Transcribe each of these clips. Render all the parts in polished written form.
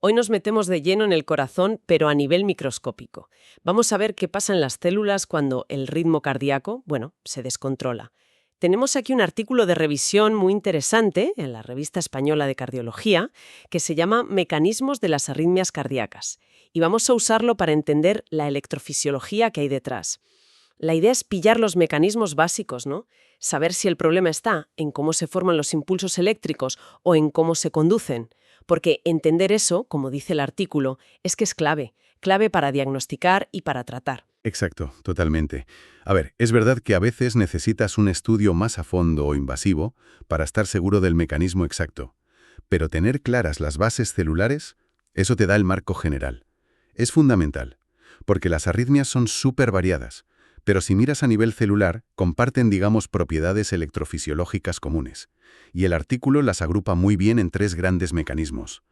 Hoy nos metemos de lleno en el corazón, pero a nivel microscópico. Vamos a ver qué pasa en las células cuando el ritmo cardíaco, se descontrola. Tenemos aquí un artículo de revisión muy interesante en la Revista Española de Cardiología que se llama Mecanismos de las arritmias cardíacas y vamos a usarlo para entender la electrofisiología que hay detrás. La idea es pillar los mecanismos básicos, ¿no? Saber si el problema está en cómo se forman los impulsos eléctricos o en cómo se conducen. Porque entender eso, como dice el artículo, es que es clave para diagnosticar y para tratar. Exacto, totalmente. A ver, es verdad que a veces necesitas un estudio más a fondo o invasivo para estar seguro del mecanismo exacto. Pero tener claras las bases celulares, eso te da el marco general. Es fundamental, porque las arritmias son súper variadas, pero si miras a nivel celular, comparten, digamos, propiedades electrofisiológicas comunes. Y el artículo las agrupa muy bien en 3 grandes mecanismos: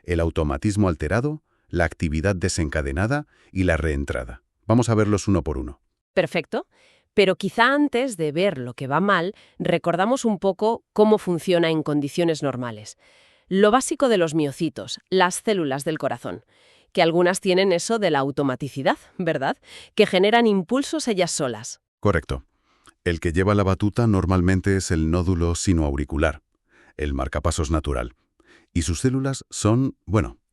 el automatismo alterado, la actividad desencadenada y la reentrada. Vamos a verlos uno por uno. Perfecto. Pero quizá antes de ver lo que va mal, recordamos un poco cómo funciona en condiciones normales. Lo básico de los miocitos, las células del corazón, que algunas tienen eso de la automaticidad, ¿verdad? Que generan impulsos ellas solas. Correcto. El que lleva la batuta normalmente es el nódulo sinoauricular, el marcapasos natural. Y sus células son,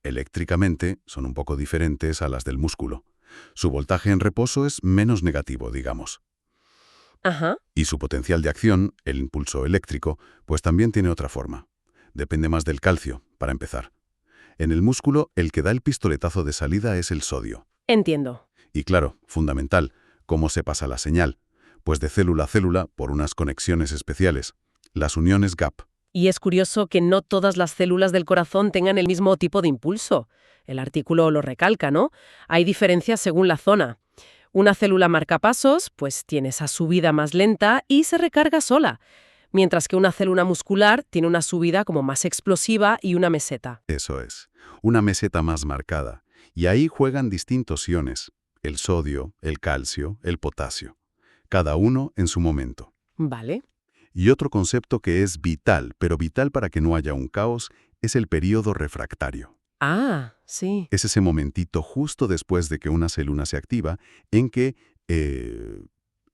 eléctricamente son un poco diferentes a las del músculo. Su voltaje en reposo es menos negativo, digamos. Ajá. Y su potencial de acción, el impulso eléctrico, pues también tiene otra forma. Depende más del calcio, para empezar. En el músculo, el que da el pistoletazo de salida es el sodio. Entiendo. Y claro, fundamental, ¿cómo se pasa la señal? Pues de célula a célula por unas conexiones especiales, las uniones gap. Y es curioso que no todas las células del corazón tengan el mismo tipo de impulso. El artículo lo recalca, ¿no? Hay diferencias según la zona. Una célula marcapasos, pues tiene esa subida más lenta y se recarga sola, mientras que una célula muscular tiene una subida como más explosiva y una meseta. Eso es, una meseta más marcada. Y ahí juegan distintos iones, el sodio, el calcio, el potasio, cada uno en su momento. Vale. Y otro concepto que es vital, pero vital para que no haya un caos, es el período refractario. Ah, sí. Es ese momentito justo después de que una célula se activa en que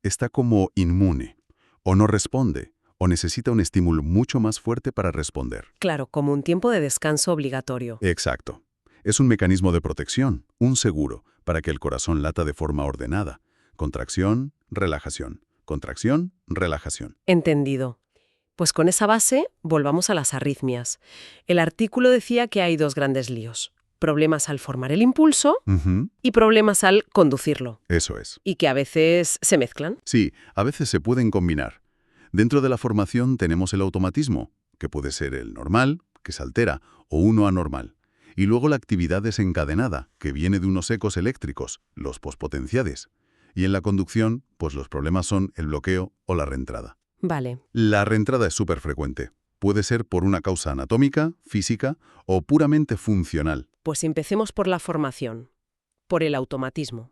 está como inmune, o no responde, o necesita un estímulo mucho más fuerte para responder. Claro, como un tiempo de descanso obligatorio. Exacto. Es un mecanismo de protección, un seguro, para que el corazón lata de forma ordenada. Contracción, relajación. Contracción, relajación. Entendido. Pues con esa base, volvamos a las arritmias. El artículo decía que hay 2 grandes líos: problemas al formar el impulso Ujú, y problemas al conducirlo, eso es. y que a veces se mezclan. Sí, a veces se pueden combinar. Dentro de la formación tenemos el automatismo, que puede ser el normal, que se altera, o uno anormal. Y luego la actividad desencadenada, que viene de unos ecos eléctricos, los pospotenciades. Y en la conducción, pues los problemas son el bloqueo o la reentrada. Vale. La reentrada es súper frecuente. Puede ser por una causa anatómica, física o puramente funcional. Pues empecemos por la formación, por el automatismo.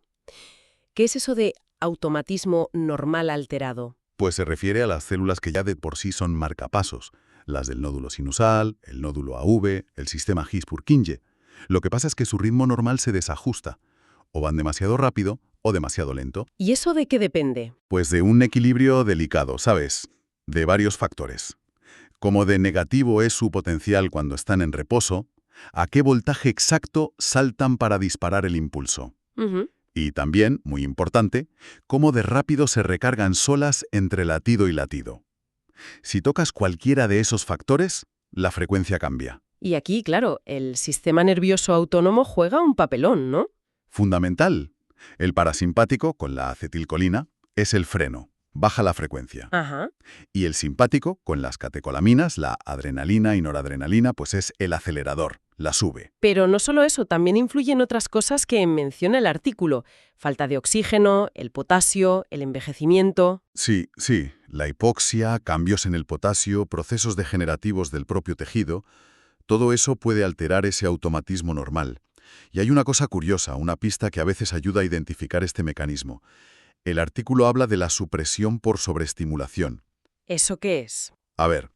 ¿Qué es eso de automatismo normal alterado? Pues se refiere a las células que ya de por sí son marcapasos, las del nódulo sinusal, el nódulo AV, el sistema His-Purkinje. Lo que pasa es que su ritmo normal se desajusta. O van demasiado rápido o demasiado lento. ¿Y eso de qué depende? Pues de un equilibrio delicado, ¿sabes? De varios factores. Como de negativo es su potencial cuando están en reposo, a qué voltaje exacto saltan para disparar el impulso. Ujú. Y también, muy importante, cómo de rápido se recargan solas entre latido y latido. Si tocas cualquiera de esos factores, la frecuencia cambia. Y aquí, claro, el sistema nervioso autónomo juega un papelón, ¿no? Fundamental. El parasimpático, con la acetilcolina, es el freno, baja la frecuencia. Ajá. Y el simpático, con las catecolaminas, la adrenalina y noradrenalina, pues es el acelerador, la sube. Pero no solo eso, también influyen otras cosas que menciona el artículo: falta de oxígeno, el potasio, el envejecimiento. Sí, la hipoxia, cambios en el potasio, procesos degenerativos del propio tejido, todo eso puede alterar ese automatismo normal. Y hay una cosa curiosa, una pista que a veces ayuda a identificar este mecanismo. El artículo habla de la supresión por sobreestimulación. ¿Eso qué es? A ver,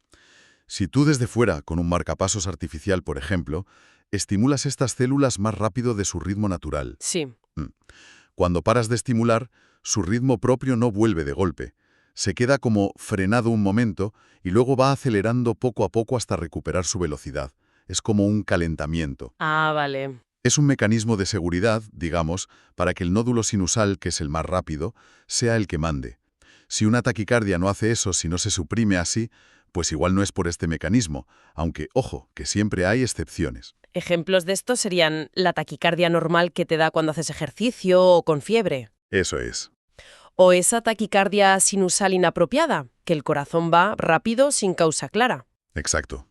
si tú desde fuera, con un marcapasos artificial, por ejemplo, estimulas estas células más rápido de su ritmo natural. Sí. Cuando paras de estimular, su ritmo propio no vuelve de golpe. Se queda como frenado un momento y luego va acelerando poco a poco hasta recuperar su velocidad. Es como un calentamiento. Ah, vale. Es un mecanismo de seguridad, digamos, para que el nódulo sinusal, que es el más rápido, sea el que mande. Si una taquicardia no hace eso, si no se suprime así, pues igual no es por este mecanismo, aunque, ojo, que siempre hay excepciones. Ejemplos de esto serían la taquicardia normal que te da cuando haces ejercicio o con fiebre. Eso es. O esa taquicardia sinusal inapropiada, que el corazón va rápido sin causa clara. Exacto.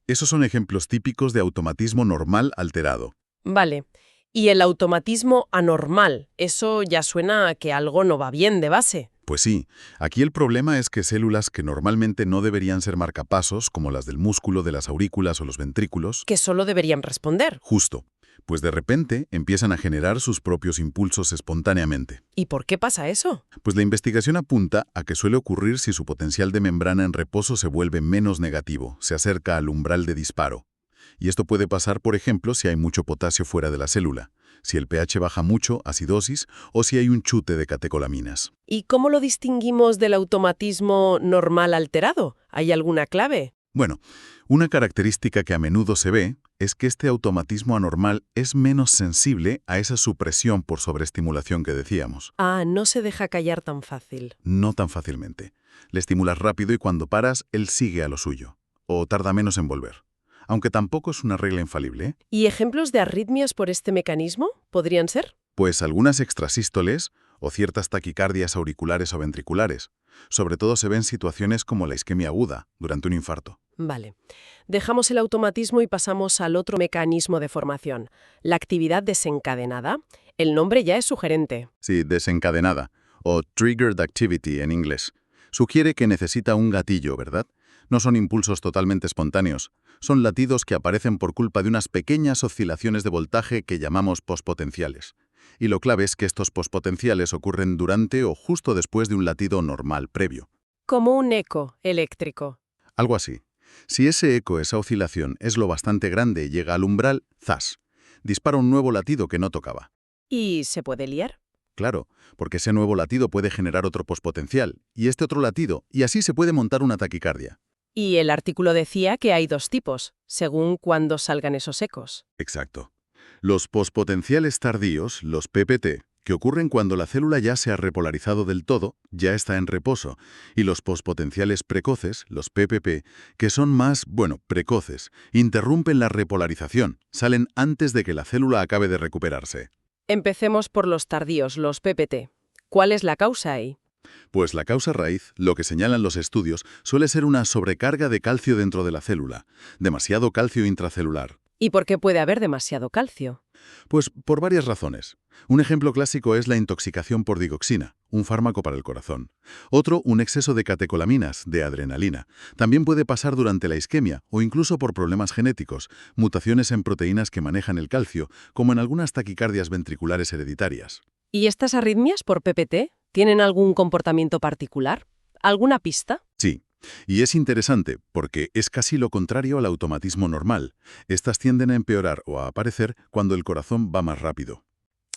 Esos son ejemplos típicos de automatismo normal alterado. Vale. Y el automatismo anormal, eso ya suena a que algo no va bien de base. Pues sí, aquí el problema es que células que normalmente no deberían ser marcapasos, como las del músculo, de las aurículas o los ventrículos, Que solo deberían responder. justo, pues de repente empiezan a generar sus propios impulsos espontáneamente. ¿Y por qué pasa eso? Pues la investigación apunta a que suele ocurrir si su potencial de membrana en reposo se vuelve menos negativo, se acerca al umbral de disparo. Y esto puede pasar, por ejemplo, si hay mucho potasio fuera de la célula, si el pH baja mucho, acidosis, o si hay un chute de catecolaminas. ¿Y cómo lo distinguimos del automatismo normal alterado? ¿Hay alguna clave? Bueno, una característica que a menudo se ve es que este automatismo anormal es menos sensible a esa supresión por sobreestimulación que decíamos. Ah, no se deja callar tan fácil. No tan fácilmente. Le estimulas rápido y cuando paras, él sigue a lo suyo. O tarda menos en volver. Aunque tampoco es una regla infalible, ¿eh? ¿Y ejemplos de arritmias por este mecanismo podrían ser? Pues algunas extrasístoles o ciertas taquicardias auriculares o ventriculares. Sobre todo se ven situaciones como la isquemia aguda, durante un infarto. Vale. Dejamos el automatismo y pasamos al otro mecanismo de formación, la actividad desencadenada. El nombre ya es sugerente. Sí, desencadenada, o triggered activity en inglés. Sugiere que necesita un gatillo, ¿verdad? No son impulsos totalmente espontáneos. Son latidos que aparecen por culpa de unas pequeñas oscilaciones de voltaje que llamamos pospotenciales. Y lo clave es que estos pospotenciales ocurren durante o justo después de un latido normal previo. Como un eco eléctrico. Algo así. Si ese eco, esa oscilación, es lo bastante grande y llega al umbral, ¡zas! Dispara un nuevo latido que no tocaba. ¿Y se puede liar? Claro, porque ese nuevo latido puede generar otro pospotencial, y este otro latido, y así se puede montar una taquicardia. Y el artículo decía que hay dos tipos, según cuándo salgan esos ecos. Exacto. Los pospotenciales tardíos, los PPT, que ocurren cuando la célula ya se ha repolarizado del todo, ya está en reposo, y los pospotenciales precoces, los PPP, que son más, precoces, interrumpen la repolarización, salen antes de que la célula acabe de recuperarse. Empecemos por los tardíos, los PPT. ¿Cuál es la causa ahí? Pues la causa raíz, lo que señalan los estudios, suele ser una sobrecarga de calcio dentro de la célula, demasiado calcio intracelular. ¿Y por qué puede haber demasiado calcio? Pues por varias razones. Un ejemplo clásico es la intoxicación por digoxina, un fármaco para el corazón. Otro, un exceso de catecolaminas, de adrenalina. También puede pasar durante la isquemia o incluso por problemas genéticos, mutaciones en proteínas que manejan el calcio, como en algunas taquicardias ventriculares hereditarias. ¿Y estas arritmias por PPT tienen algún comportamiento particular? ¿Alguna pista? Sí. Y es interesante porque es casi lo contrario al automatismo normal. Estas tienden a empeorar o a aparecer cuando el corazón va más rápido.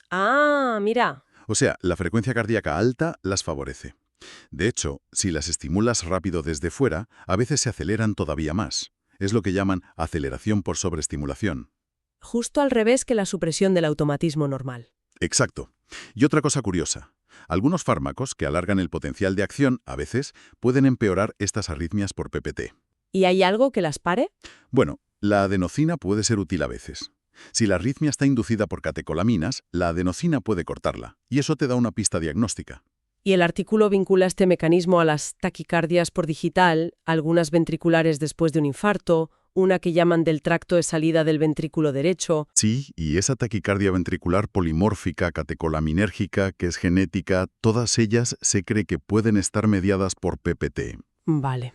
Ah, mira. O sea, la frecuencia cardíaca alta las favorece. De hecho, si las estimulas rápido desde fuera, a veces se aceleran todavía más. Es lo que llaman aceleración por sobreestimulación. Justo al revés que la supresión del automatismo normal. Exacto. Y otra cosa curiosa. Algunos fármacos que alargan el potencial de acción, a veces, pueden empeorar estas arritmias por PPT. ¿Y hay algo que las pare? Bueno, la adenosina puede ser útil a veces. Si la arritmia está inducida por catecolaminas, la adenosina puede cortarla, y eso te da una pista diagnóstica. Y el artículo vincula este mecanismo a las taquicardias por digital, algunas ventriculares después de un infarto, una que llaman del tracto de salida del ventrículo derecho. Sí, y esa taquicardia ventricular polimórfica, catecolaminérgica, que es genética, todas ellas se cree que pueden estar mediadas por PPT. Vale.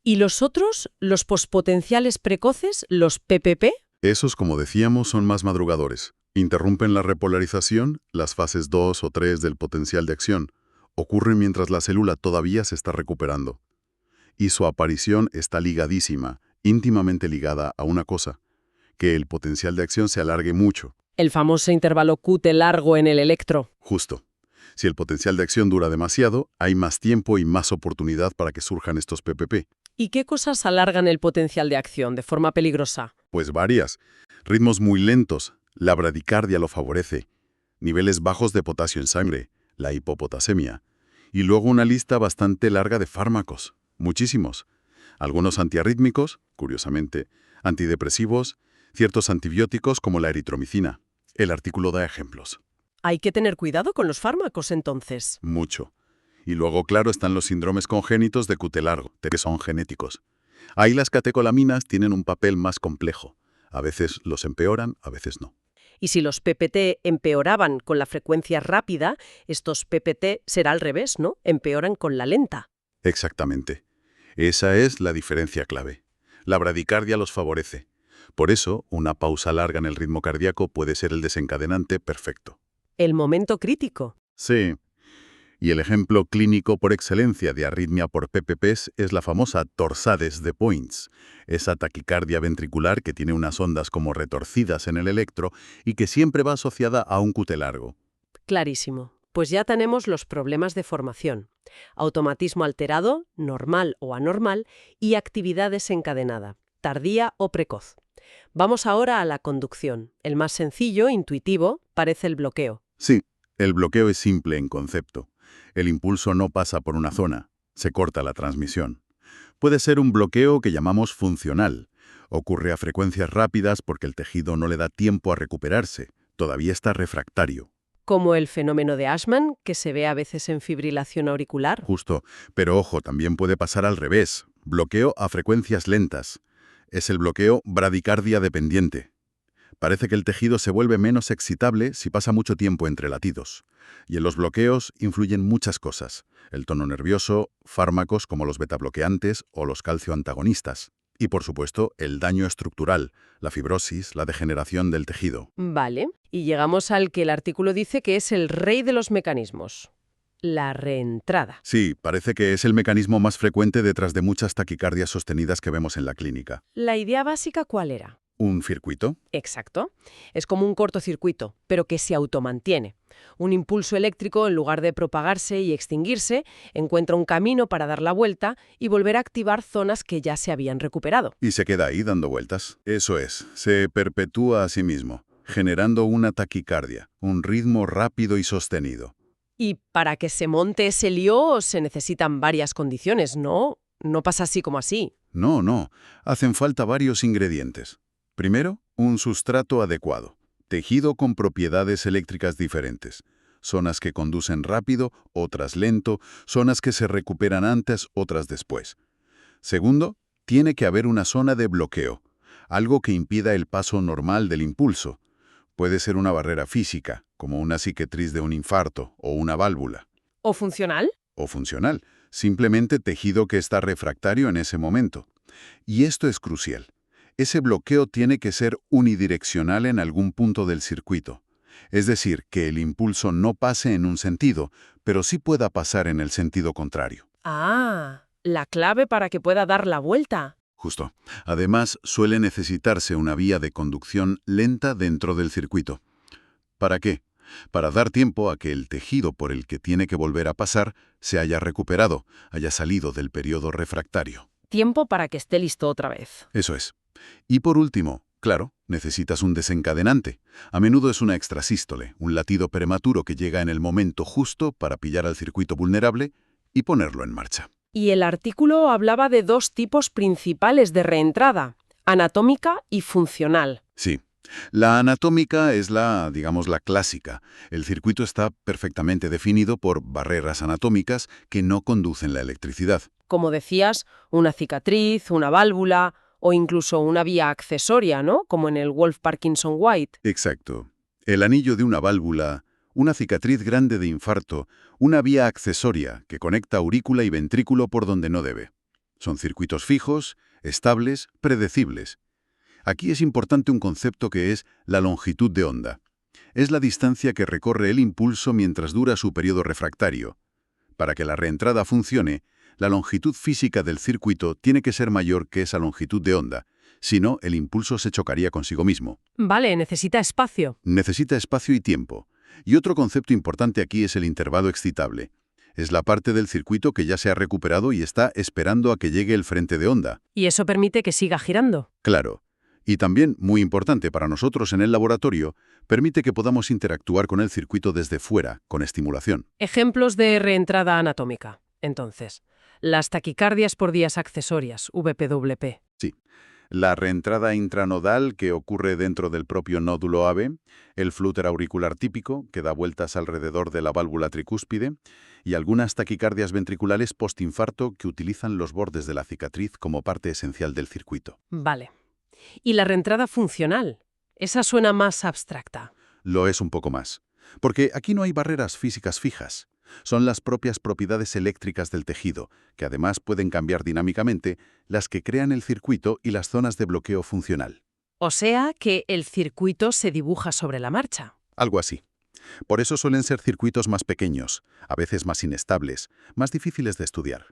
¿Y los otros, los pospotenciales precoces, los PPP? Esos, como decíamos, son más madrugadores. Interrumpen la repolarización, las fases 2 o 3 del potencial de acción. Ocurren mientras la célula todavía se está recuperando. Y su aparición está ligadísima, íntimamente ligada a una cosa, que el potencial de acción se alargue mucho. El famoso intervalo Q-T largo en el electro. Justo. Si el potencial de acción dura demasiado, hay más tiempo y más oportunidad para que surjan estos PPP. ¿Y qué cosas alargan el potencial de acción de forma peligrosa? Pues varias. Ritmos muy lentos, la bradicardia lo favorece. Niveles bajos de potasio en sangre, la hipopotasemia. Y luego una lista bastante larga de fármacos, muchísimos. Algunos antiarrítmicos, curiosamente, antidepresivos, ciertos antibióticos como la eritromicina. El artículo da ejemplos. Hay que tener cuidado con los fármacos, entonces. Mucho. Y luego, claro, están los síndromes congénitos de Q-T largo, que son genéticos. Ahí las catecolaminas tienen un papel más complejo. A veces los empeoran, a veces no. Y si los PPT empeoraban con la frecuencia rápida, estos PPT será al revés, ¿no? Empeoran con la lenta. Exactamente. Esa es la diferencia clave. La bradicardia los favorece. Por eso, una pausa larga en el ritmo cardíaco puede ser el desencadenante perfecto. El momento crítico. Sí. Y el ejemplo clínico por excelencia de arritmia por PPPs es la famosa torsades de Points, esa taquicardia ventricular que tiene unas ondas como retorcidas en el electro y que siempre va asociada a un Q-T largo. Clarísimo. Pues ya tenemos los problemas de formación. Automatismo alterado, normal o anormal, y actividad desencadenada, tardía o precoz. Vamos ahora a la conducción. El más sencillo, intuitivo, parece el bloqueo. Sí, el bloqueo es simple en concepto. El impulso no pasa por una zona, se corta la transmisión. Puede ser un bloqueo que llamamos funcional. Ocurre a frecuencias rápidas porque el tejido no le da tiempo a recuperarse, todavía está refractario. Como el fenómeno de Ashman, que se ve a veces en fibrilación auricular. Justo, pero ojo, también puede pasar al revés. Bloqueo a frecuencias lentas. Es el bloqueo bradicardia dependiente. Parece que el tejido se vuelve menos excitable si pasa mucho tiempo entre latidos. Y en los bloqueos influyen muchas cosas. El tono nervioso, fármacos como los betabloqueantes o los calcioantagonistas. Y, por supuesto, el daño estructural, la fibrosis, la degeneración del tejido. Vale. Y llegamos al que el artículo dice que es el rey de los mecanismos. La reentrada. Sí, parece que es el mecanismo más frecuente detrás de muchas taquicardias sostenidas que vemos en la clínica. ¿La idea básica cuál era? ¿Un circuito? Exacto. Es como un cortocircuito, pero que se automantiene. Un impulso eléctrico, en lugar de propagarse y extinguirse, encuentra un camino para dar la vuelta y volver a activar zonas que ya se habían recuperado. Y se queda ahí dando vueltas. Eso es, se perpetúa a sí mismo, generando una taquicardia, un ritmo rápido y sostenido. Y para que se monte ese lío se necesitan varias condiciones, ¿no? No pasa así como así. No, hacen falta varios ingredientes. Primero, un sustrato adecuado, tejido con propiedades eléctricas diferentes, zonas que conducen rápido, otras lento, zonas que se recuperan antes, otras después. Segundo, tiene que haber una zona de bloqueo, algo que impida el paso normal del impulso. Puede ser una barrera física, como una cicatriz de un infarto o una válvula. ¿O funcional? O funcional, simplemente tejido que está refractario en ese momento. Y esto es crucial. Ese bloqueo tiene que ser unidireccional en algún punto del circuito. Es decir, que el impulso no pase en un sentido, pero sí pueda pasar en el sentido contrario. Ah, la clave para que pueda dar la vuelta. Justo. Además, suele necesitarse una vía de conducción lenta dentro del circuito. ¿Para qué? Para dar tiempo a que el tejido por el que tiene que volver a pasar se haya recuperado, haya salido del periodo refractario. Tiempo para que esté listo otra vez. Eso es. Y por último, claro, necesitas un desencadenante. A menudo es una extrasístole, un latido prematuro que llega en el momento justo para pillar al circuito vulnerable y ponerlo en marcha. Y el artículo hablaba de dos tipos principales de reentrada, anatómica y funcional. Sí. La anatómica es digamos, la clásica. El circuito está perfectamente definido por barreras anatómicas que no conducen la electricidad. Como decías, una cicatriz, una válvula o incluso una vía accesoria, ¿no? Como en el Wolff-Parkinson-White. Exacto. El anillo de una válvula, una cicatriz grande de infarto, una vía accesoria que conecta aurícula y ventrículo por donde no debe. Son circuitos fijos, estables, predecibles. Aquí es importante un concepto que es la longitud de onda. Es la distancia que recorre el impulso mientras dura su periodo refractario. Para que la reentrada funcione, la longitud física del circuito tiene que ser mayor que esa longitud de onda, Si no, el impulso se chocaría consigo mismo. Vale, necesita espacio. Necesita espacio y tiempo. Y otro concepto importante aquí es el intervalo excitable. Es la parte del circuito que ya se ha recuperado y está esperando a que llegue el frente de onda. Y eso permite que siga girando. Claro. Y también, muy importante para nosotros en el laboratorio, permite que podamos interactuar con el circuito desde fuera, con estimulación. Ejemplos de reentrada anatómica. Entonces, las taquicardias por vías accesorias, VPWP. Sí. La reentrada intranodal que ocurre dentro del propio nódulo AVE, el flúter auricular típico que da vueltas alrededor de la válvula tricúspide y algunas taquicardias ventriculares postinfarto que utilizan los bordes de la cicatriz como parte esencial del circuito. Vale. ¿Y la reentrada funcional? Esa suena más abstracta. Lo es un poco más. Porque aquí no hay barreras físicas fijas. Son las propias propiedades eléctricas del tejido, que además pueden cambiar dinámicamente, las que crean el circuito y las zonas de bloqueo funcional. O sea que el circuito se dibuja sobre la marcha. Algo así. Por eso suelen ser circuitos más pequeños, a veces más inestables, más difíciles de estudiar.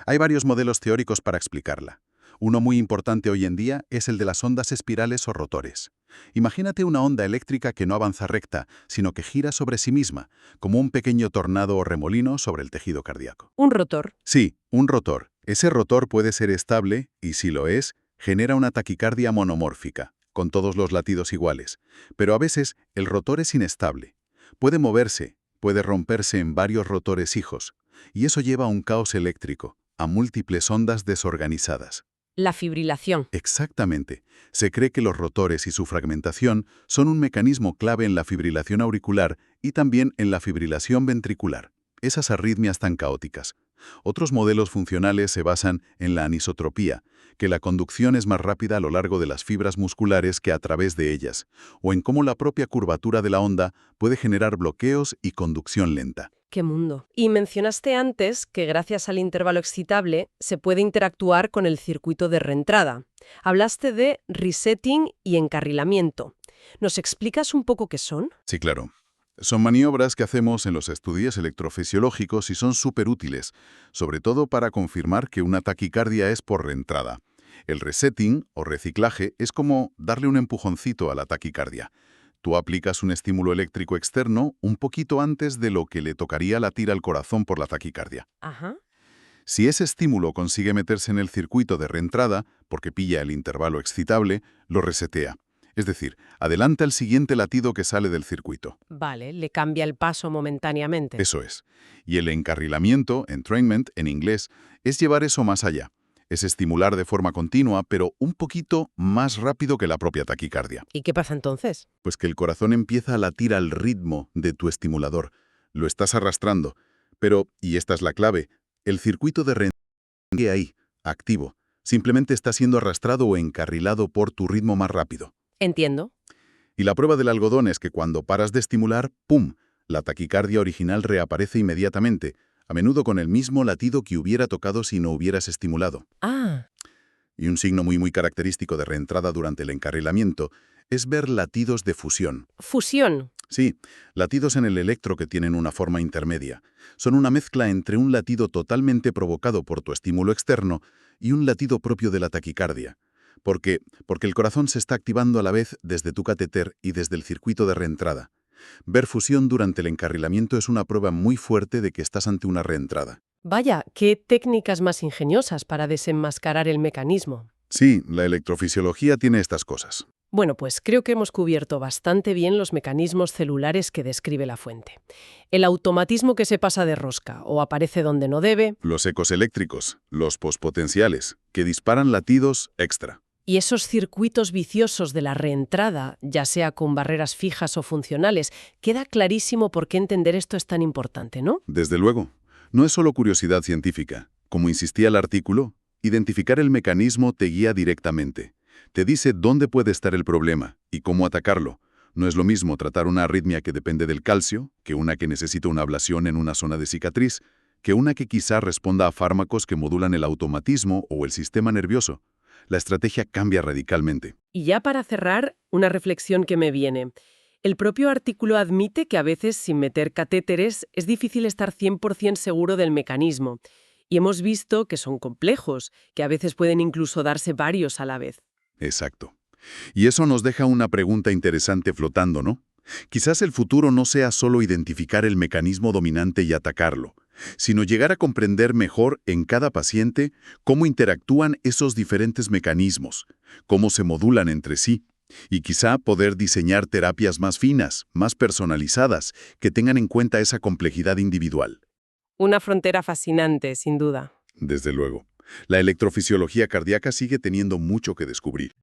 Hay varios modelos teóricos para explicarla. Uno muy importante hoy en día es el de las ondas espirales o rotores. Imagínate una onda eléctrica que no avanza recta, sino que gira sobre sí misma, como un pequeño tornado o remolino sobre el tejido cardíaco. Un rotor. Sí, un rotor. Ese rotor puede ser estable y, si lo es, genera una taquicardia monomórfica, con todos los latidos iguales. Pero a veces el rotor es inestable. Puede moverse, puede romperse en varios rotores hijos, y eso lleva a un caos eléctrico, a múltiples ondas desorganizadas. La fibrilación. Exactamente. Se cree que los rotores y su fragmentación son un mecanismo clave en la fibrilación auricular y también en la fibrilación ventricular, esas arritmias tan caóticas. Otros modelos funcionales se basan en la anisotropía, que la conducción es más rápida a lo largo de las fibras musculares que a través de ellas, o en cómo la propia curvatura de la onda puede generar bloqueos y conducción lenta. ¡Qué mundo! Y mencionaste antes que gracias al intervalo excitable se puede interactuar con el circuito de reentrada. Hablaste de resetting y encarrilamiento. ¿Nos explicas un poco qué son? Sí, claro. Son maniobras que hacemos en los estudios electrofisiológicos y son súper útiles, sobre todo para confirmar que una taquicardia es por reentrada. El resetting o reciclaje es como darle un empujoncito a la taquicardia. Tú aplicas un estímulo eléctrico externo un poquito antes de lo que le tocaría latir al corazón por la taquicardia. Ajá. Si ese estímulo consigue meterse en el circuito de reentrada, porque pilla el intervalo excitable, lo resetea. Es decir, adelanta el siguiente latido que sale del circuito. Vale, le cambia el paso momentáneamente. Eso es. Y el encarrilamiento, entrainment en inglés, es llevar eso más allá. Es estimular de forma continua, pero un poquito más rápido que la propia taquicardia. ¿Y qué pasa entonces? Pues que el corazón empieza a latir al ritmo de tu estimulador. Lo estás arrastrando. Pero, y esta es la clave, el circuito de reentrada sigue ahí, activo. Simplemente está siendo arrastrado o encarrilado por tu ritmo más rápido. Entiendo. Y la prueba del algodón es que cuando paras de estimular, ¡pum!, la taquicardia original reaparece inmediatamente, a menudo con el mismo latido que hubiera tocado si no hubieras estimulado. Ah, Y un signo muy característico de reentrada durante el encarrilamiento es ver latidos de fusión. fusión. Sí, latidos en el electro que tienen una forma intermedia. Son una mezcla entre un latido totalmente provocado por tu estímulo externo y un latido propio de la taquicardia. Porque el corazón se está activando a la vez desde tu catéter y desde el circuito de reentrada. Ver fusión durante el encarrilamiento es una prueba muy fuerte de que estás ante una reentrada. Vaya, qué técnicas más ingeniosas para desenmascarar el mecanismo. Sí, la electrofisiología tiene estas cosas. Bueno, pues creo que hemos cubierto bastante bien los mecanismos celulares que describe la fuente. El automatismo que se pasa de rosca o aparece donde no debe, Los ecos eléctricos, los pospotenciales, que disparan latidos extra. y esos circuitos viciosos de la reentrada, ya sea con barreras fijas o funcionales, queda clarísimo por qué entender esto es tan importante, ¿no? Desde luego, no es solo curiosidad científica. Como insistía el artículo, identificar el mecanismo te guía directamente. Te dice dónde puede estar el problema y cómo atacarlo. No es lo mismo tratar una arritmia que depende del calcio, que una que necesita una ablación en una zona de cicatriz, que una que quizá responda a fármacos que modulan el automatismo o el sistema nervioso. La estrategia cambia radicalmente. Y ya para cerrar, una reflexión que me viene. El propio artículo admite que a veces, sin meter catéteres, es difícil estar 100% seguro del mecanismo. Y hemos visto que son complejos, que a veces pueden incluso darse varios a la vez. Exacto. Y eso nos deja una pregunta interesante flotando, ¿no? Quizás el futuro no sea solo identificar el mecanismo dominante y atacarlo, sino llegar a comprender mejor en cada paciente cómo interactúan esos diferentes mecanismos, cómo se modulan entre sí, y quizá poder diseñar terapias más finas, más personalizadas, que tengan en cuenta esa complejidad individual. Una frontera fascinante, sin duda. Desde luego, la electrofisiología cardíaca sigue teniendo mucho que descubrir.